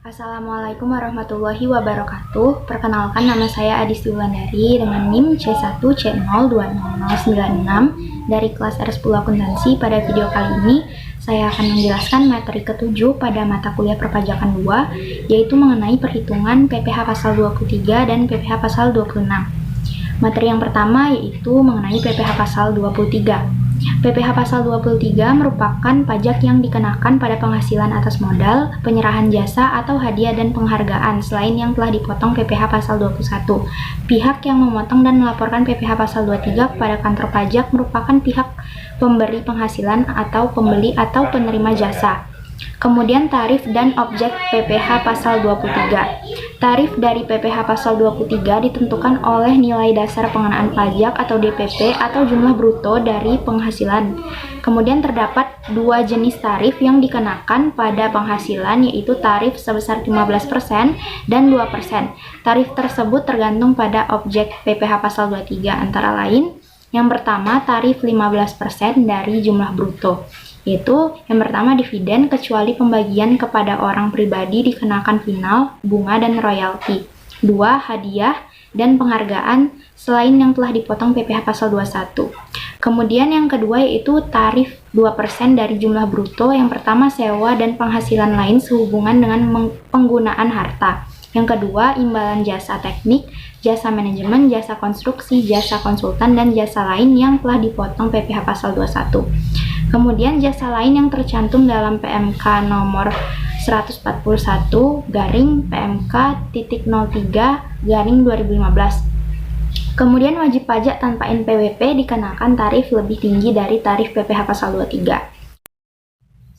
Assalamualaikum warahmatullahi wabarakatuh. Perkenalkan, nama saya Adisti Wulandari dengan NIM C1C020096 dari kelas R10 Akuntansi. Pada video kali ini, saya akan menjelaskan materi ke-7 pada mata kuliah perpajakan 2, yaitu mengenai perhitungan PPh pasal 23 dan PPh pasal 26. Materi yang pertama yaitu mengenai PPh pasal 23. PPh pasal 23 merupakan pajak yang dikenakan pada penghasilan atas modal, penyerahan jasa atau hadiah dan penghargaan selain yang telah dipotong PPh pasal 21. Pihak yang memotong dan melaporkan PPh pasal 23 kepada kantor pajak merupakan pihak pemberi penghasilan atau pembeli atau penerima jasa. Kemudian tarif dan objek PPh pasal 23. Tarif dari PPh pasal 23 ditentukan oleh nilai dasar pengenaan pajak atau DPP atau jumlah bruto dari penghasilan. Kemudian terdapat dua jenis tarif yang dikenakan pada penghasilan, yaitu tarif sebesar 15% dan 2%. Tarif tersebut tergantung pada objek PPh pasal 23, antara lain yang pertama tarif 15% dari jumlah bruto, yaitu yang pertama dividen kecuali pembagian kepada orang pribadi dikenakan final, bunga, dan royalti. 2. Hadiah dan penghargaan selain yang telah dipotong PPh pasal 21. Kemudian yang kedua yaitu tarif 2% dari jumlah bruto. Yang pertama sewa dan penghasilan lain sehubungan dengan penggunaan harta. Yang kedua, imbalan jasa teknik, jasa manajemen, jasa konstruksi, jasa konsultan, dan jasa lain yang telah dipotong PPh pasal 21. Kemudian jasa lain yang tercantum dalam PMK nomor 141-PMK.03-2015. Kemudian wajib pajak tanpa NPWP dikenakan tarif lebih tinggi dari tarif PPh pasal 23.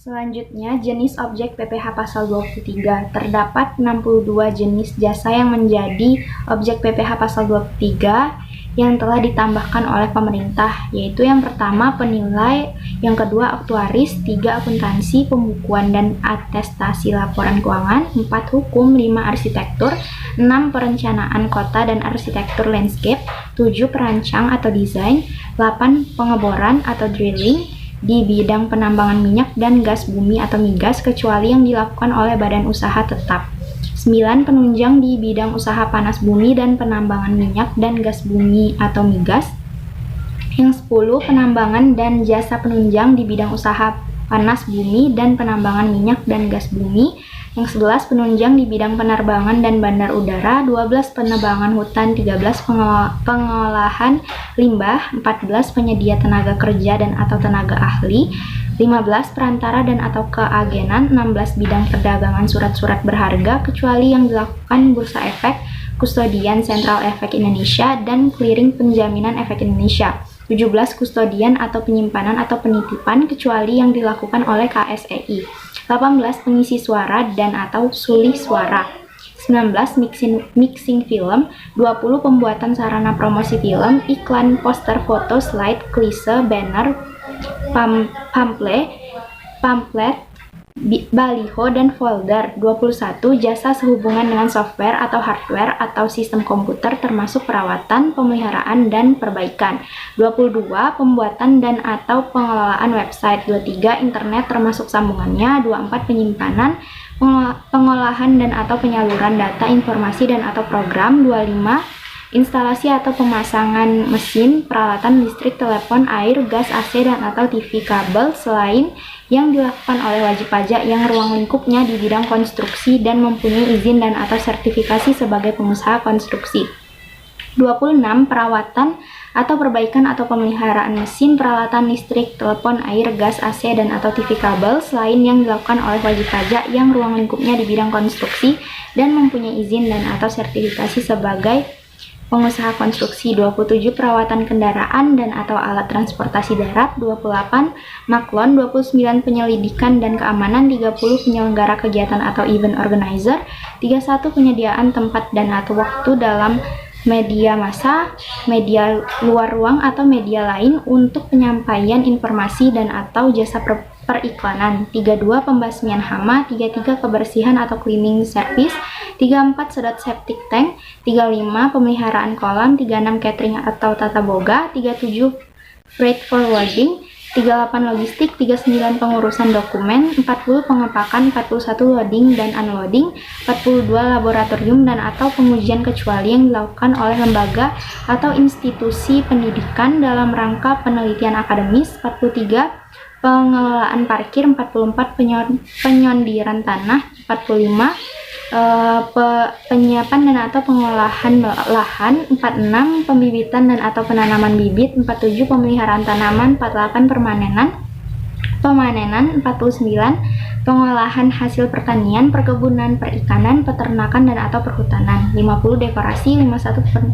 Selanjutnya, jenis objek PPh pasal 23. Terdapat 62 jenis jasa yang menjadi objek PPh pasal 23 yang telah ditambahkan oleh pemerintah, yaitu yang pertama penilai, yang kedua aktuaris, 3 akuntansi, pembukuan dan atestasi laporan keuangan, 4 hukum, 5 arsitektur, 6 perencanaan kota dan arsitektur landscape, 7 perancang atau desain, 8 pengeboran atau drilling di bidang penambangan minyak dan gas bumi atau migas kecuali yang dilakukan oleh badan usaha tetap. 9 penunjang di bidang usaha panas bumi dan penambangan minyak dan gas bumi atau migas. Yang 10 penambangan dan jasa penunjang di bidang usaha panas bumi dan penambangan minyak dan gas bumi. Yang 11 penunjang di bidang penerbangan dan bandar udara. 12 penebangan hutan. 13 pengolahan limbah. 14 penyedia tenaga kerja dan atau tenaga ahli. 15 perantara dan atau keagenan. 16 bidang perdagangan surat-surat berharga kecuali yang dilakukan Bursa Efek, Kustodian Sentral Efek Indonesia, dan Clearing Penjaminan Efek Indonesia. 17 kustodian atau penyimpanan atau penitipan kecuali yang dilakukan oleh KSEI. 18 pengisi suara dan atau suli suara. 19 mixing film. 20 pembuatan sarana promosi film, iklan, poster, foto, slide, klise, banner, pamflet, baliho, dan folder. 21 jasa sehubungan dengan software atau hardware atau sistem komputer termasuk perawatan, pemeliharaan, dan perbaikan. 22 pembuatan dan atau pengelolaan website. 23 internet termasuk sambungannya. 24 penyimpanan, pengolahan dan atau penyaluran data, informasi, dan atau program. 25 instalasi atau pemasangan mesin, peralatan listrik, telepon, air, gas, AC, dan atau TV kabel selain yang dilakukan oleh wajib pajak yang ruang lingkupnya di bidang konstruksi dan mempunyai izin dan atau sertifikasi sebagai pengusaha konstruksi. 26 perawatan atau perbaikan atau pemeliharaan mesin, peralatan listrik, telepon, air, gas, AC, dan atau TV kabel selain yang dilakukan oleh wajib pajak yang ruang lingkupnya di bidang konstruksi dan mempunyai izin dan atau sertifikasi sebagai pengusaha konstruksi. 27 perawatan kendaraan dan atau alat transportasi darat. 28 maklon. 29 penyelidikan dan keamanan. 30 penyelenggara kegiatan atau event organizer. 31 penyediaan tempat dan atau waktu dalam media massa, media luar ruang atau media lain untuk penyampaian informasi dan atau jasa periklanan. 32 pembasmian hama. 33 kebersihan atau cleaning service. 34 sedot septic tank. 35 pemeliharaan kolam. 36 catering atau tata boga. 37 freight forwarding. 38 logistik, 39 pengurusan dokumen, 40 pengepakan, 41 loading dan unloading, 42 laboratorium dan atau pengujian kecuali yang dilakukan oleh lembaga atau institusi pendidikan dalam rangka penelitian akademis, 43 pengelolaan parkir, 44 penyondiran tanah, 45 penyiapan dan atau pengolahan lahan, 46 pembibitan dan atau penanaman bibit, 47 pemeliharaan tanaman, 48 pemanenan, 49 pengolahan hasil pertanian, perkebunan, perikanan, peternakan dan atau perhutanan, 50 dekorasi, 51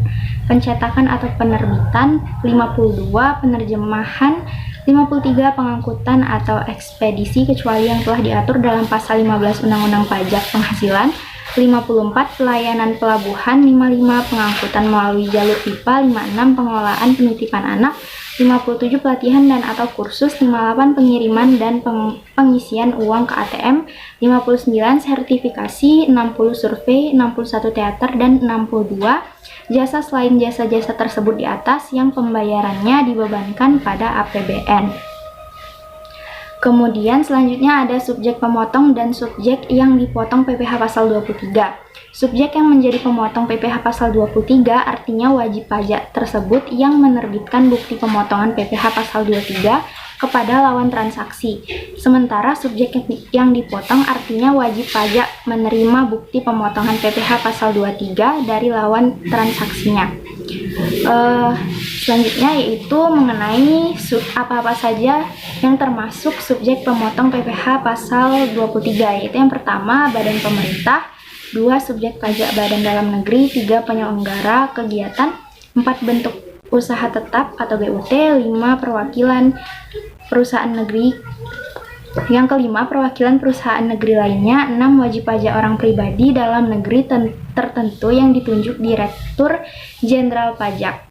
pencetakan atau penerbitan, 52 penerjemahan, 53 pengangkutan atau ekspedisi kecuali yang telah diatur dalam pasal 15 Undang-Undang Pajak Penghasilan, 54 pelayanan pelabuhan, 55 pengangkutan melalui jalur pipa, 56 pengelolaan penitipan anak, 57 pelatihan dan atau kursus, 58 pengiriman dan pengisian uang ke ATM, 59 sertifikasi, 60 survei, 61 teater dan 62 jasa selain jasa-jasa tersebut di atas yang pembayarannya dibebankan pada APBN. Kemudian selanjutnya ada subjek pemotong dan subjek yang dipotong PPh pasal 23. Subjek yang menjadi pemotong PPh pasal 23 artinya wajib pajak tersebut yang menerbitkan bukti pemotongan PPh pasal 23 kepada lawan transaksi. Sementara subjek yang dipotong artinya wajib pajak menerima bukti pemotongan PPh pasal 23 dari lawan transaksinya. Selanjutnya yaitu mengenai apa-apa saja yang termasuk subjek pemotong PPh pasal 23, yaitu yang pertama badan pemerintah, 2 subjek pajak badan dalam negeri, 3 penyelenggara kegiatan, 4 bentuk usaha tetap atau BUT, 5 perwakilan perusahaan negeri, yang kelima perwakilan perusahaan negeri lainnya, 6 wajib pajak orang pribadi dalam negeri tertentu yang ditunjuk Direktur Jenderal Pajak.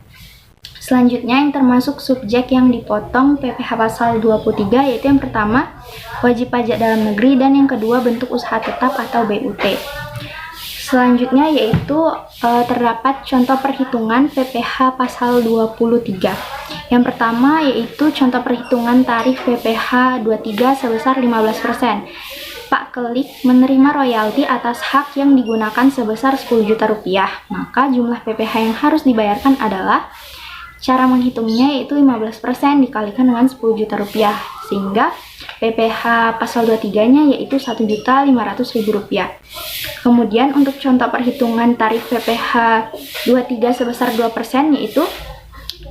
Selanjutnya yang termasuk subjek yang dipotong PPh pasal 23 yaitu yang pertama wajib pajak dalam negeri dan yang kedua bentuk usaha tetap atau BUT. Selanjutnya yaitu terdapat contoh perhitungan PPh pasal 23. Yang pertama yaitu contoh perhitungan tarif PPh 23 sebesar 15%. Pak Kelik menerima royalti atas hak yang digunakan sebesar 10 juta rupiah. Maka jumlah PPh yang harus dibayarkan adalah cara menghitungnya yaitu 15% dikalikan dengan 10 juta rupiah. Sehingga PPh pasal 23-nya yaitu Rp1.500.000. Kemudian untuk contoh perhitungan tarif PPh 23 sebesar 2% yaitu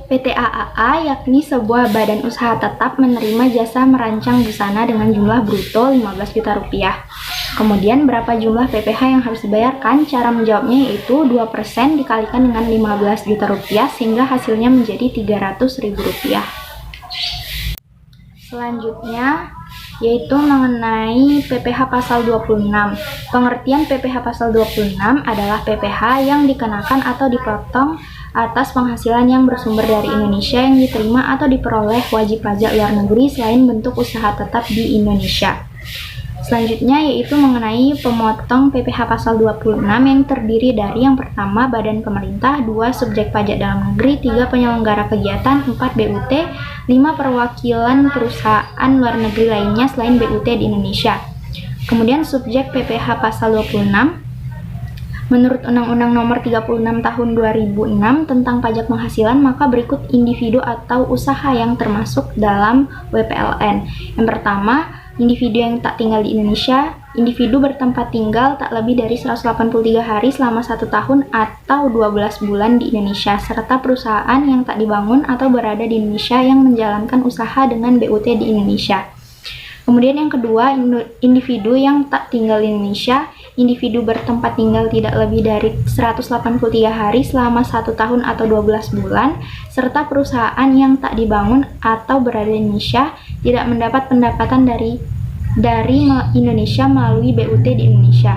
PT AAA, yakni sebuah badan usaha tetap menerima jasa merancang busana dengan jumlah bruto 15 juta rupiah. Kemudian berapa jumlah PPh yang harus dibayarkan? Cara menjawabnya yaitu 2% dikalikan dengan 15 juta rupiah sehingga hasilnya menjadi Rp300.000. Selanjutnya yaitu mengenai PPh pasal 26. Pengertian PPh pasal 26 adalah PPh yang dikenakan atau dipotong atas penghasilan yang bersumber dari Indonesia yang diterima atau diperoleh wajib pajak luar negeri selain bentuk usaha tetap di Indonesia. Selanjutnya yaitu mengenai pemotong PPh pasal 26 yang terdiri dari yang pertama badan pemerintah, 2 subjek pajak dalam negeri, 3 penyelenggara kegiatan, 4 BUT, 5 perwakilan perusahaan luar negeri lainnya selain BUT di Indonesia. Kemudian subjek PPh pasal 26 menurut Undang-Undang Nomor 36 Tahun 2006 tentang pajak penghasilan, maka berikut individu atau usaha yang termasuk dalam WPLN. Yang pertama, individu yang tak tinggal di Indonesia, individu bertempat tinggal tak lebih dari 183 hari selama 1 tahun atau 12 bulan di Indonesia, serta perusahaan yang tak dibangun atau berada di Indonesia yang menjalankan usaha dengan BUT di Indonesia. Kemudian yang kedua, individu yang tak tinggal di Indonesia, individu bertempat tinggal tidak lebih dari 183 hari selama 1 tahun atau 12 bulan, serta perusahaan yang tak dibangun atau berada di Indonesia tidak mendapat pendapatan dari Indonesia melalui BUT di Indonesia.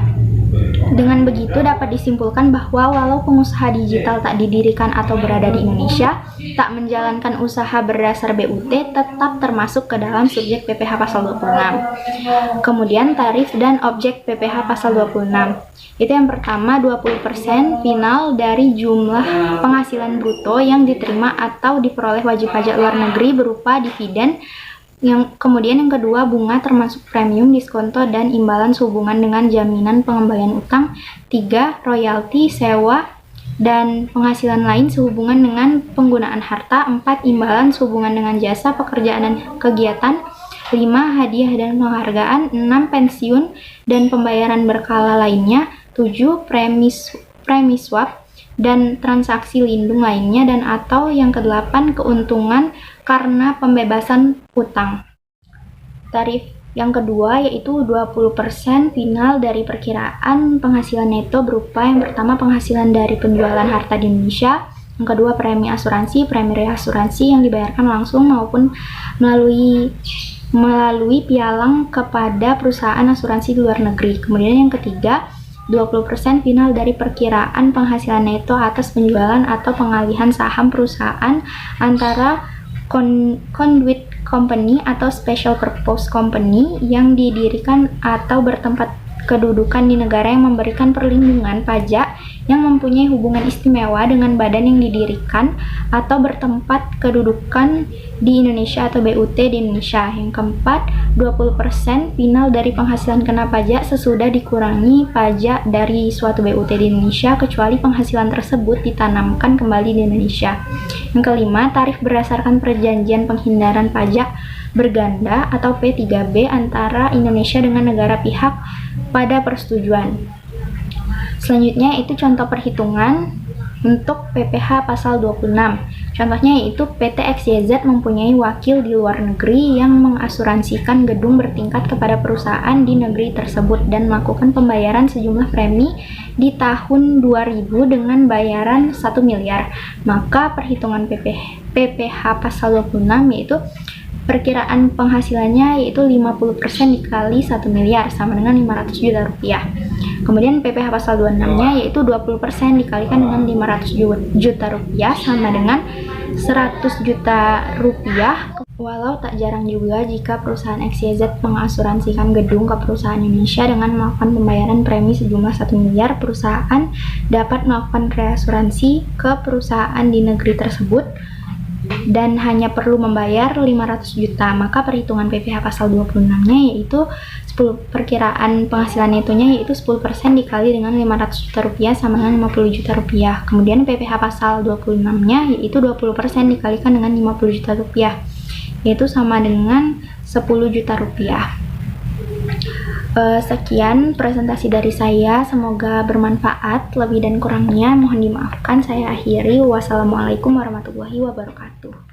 Dengan begitu dapat disimpulkan bahwa walau pengusaha digital tak didirikan atau berada di Indonesia, tak menjalankan usaha berdasar BUT tetap termasuk ke dalam subjek PPh pasal 26. Kemudian tarif dan objek PPh pasal 26. Itu yang pertama 20% final dari jumlah penghasilan bruto yang diterima atau diperoleh wajib pajak luar negeri berupa dividen Kemudian yang kedua, bunga termasuk premium, diskonto, dan imbalan sehubungan dengan jaminan pengembalian utang. 3. Royalti, sewa, dan penghasilan lain sehubungan dengan penggunaan harta. 4. Imbalan sehubungan dengan jasa, pekerjaan, dan kegiatan. 5. Hadiah dan penghargaan. 6. Pensiun dan pembayaran berkala lainnya. 7. Premi swap dan transaksi lindung lainnya, dan atau yang ke-8, keuntungan karena pembebasan utang. Tarif yang kedua yaitu 20% final dari perkiraan penghasilan neto berupa yang pertama penghasilan dari penjualan harta di Indonesia, yang kedua premi asuransi, premi reasuransi yang dibayarkan langsung maupun melalui pialang kepada perusahaan asuransi di luar negeri. Kemudian yang ketiga, 20% final dari perkiraan penghasilan neto atas penjualan atau pengalihan saham perusahaan antara conduit company atau special purpose company yang didirikan atau bertempat kedudukan di negara yang memberikan perlindungan pajak yang mempunyai hubungan istimewa dengan badan yang didirikan atau bertempat kedudukan di Indonesia atau BUT di Indonesia. Yang keempat, 20% final dari penghasilan kena pajak sesudah dikurangi pajak dari suatu BUT di Indonesia kecuali penghasilan tersebut ditanamkan kembali di Indonesia. Yang kelima, tarif berdasarkan perjanjian penghindaran pajak berganda atau P3B antara Indonesia dengan negara pihak pada persetujuan. Selanjutnya itu contoh perhitungan untuk PPh pasal 26. Contohnya yaitu PT XYZ mempunyai wakil di luar negeri yang mengasuransikan gedung bertingkat kepada perusahaan di negeri tersebut dan melakukan pembayaran sejumlah premi di tahun 2000 dengan bayaran 1 miliar. Maka perhitungan PPh pasal 26 yaitu perkiraan penghasilannya yaitu 50% dikali 1 miliar sama dengan 500 juta rupiah. Kemudian PPh pasal 26-nya yaitu 20% dikalikan dengan 500 juta rupiah sama dengan 100 juta rupiah. Walau tak jarang juga jika perusahaan XYZ mengasuransikan gedung ke perusahaan Indonesia dengan melakukan pembayaran premi sejumlah 1 miliar, perusahaan dapat melakukan reasuransi ke perusahaan di negeri tersebut dan hanya perlu membayar 500 juta. Maka perhitungan PPh pasal 26-nya yaitu perkiraan penghasilan netonya yaitu 10% dikali dengan 500 juta rupiah sama dengan 50 juta rupiah. Kemudian PPh pasal 26-nya yaitu 20% dikalikan dengan 50 juta rupiah yaitu sama dengan 10 juta rupiah. Sekian presentasi dari saya, semoga bermanfaat. Lebih dan kurangnya mohon dimaafkan. Saya akhiri. Wassalamualaikum warahmatullahi wabarakatuh.